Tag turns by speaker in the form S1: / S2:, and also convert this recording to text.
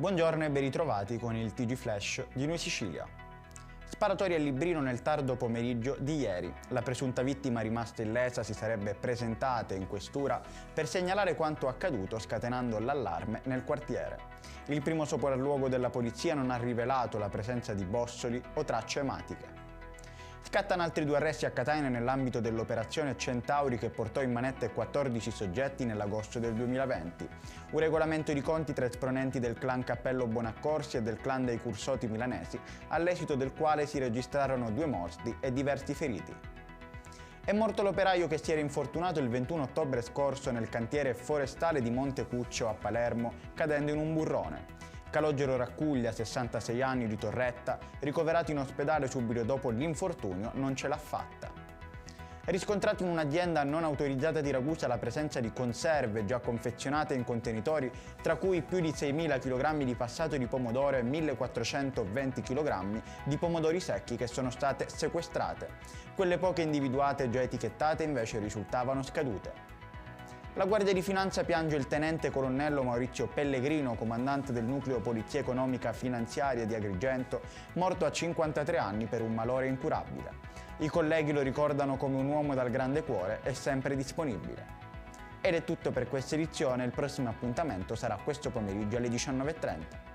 S1: Buongiorno e ben ritrovati con il TG Flash di Noi Sicilia. Sparatoria a Librino nel tardo pomeriggio di ieri. La presunta vittima rimasta illesa si sarebbe presentata in questura per segnalare quanto accaduto, scatenando l'allarme nel quartiere. Il primo sopralluogo della polizia non ha rivelato la presenza di bossoli o tracce ematiche. Scattano altri 2 arresti a Catania nell'ambito dell'operazione Centauri che portò in manette 14 soggetti nell'agosto del 2020. Un regolamento di conti tra esponenti del clan Cappello Bonaccorsi e del clan dei Cursoti milanesi, all'esito del quale si registrarono 2 morti e diversi feriti. È morto l'operaio che si era infortunato il 21 ottobre scorso nel cantiere forestale di Monte Cuccio a Palermo, cadendo in un burrone. Calogero Raccuglia, 66 anni, di Torretta, ricoverato in ospedale subito dopo l'infortunio, non ce l'ha fatta. È riscontrato in un'azienda non autorizzata di Ragusa la presenza di conserve già confezionate in contenitori, tra cui più di 6.000 kg di passato di pomodoro e 1.420 kg di pomodori secchi che sono state sequestrate. Quelle poche individuate e già etichettate invece risultavano scadute. La Guardia di Finanza piange il tenente colonnello Maurizio Pellegrino, comandante del nucleo Polizia Economica Finanziaria di Agrigento, morto a 53 anni per un malore incurabile. I colleghi lo ricordano come un uomo dal grande cuore e sempre disponibile. Ed è tutto per questa edizione, il prossimo appuntamento sarà questo pomeriggio alle 19:30.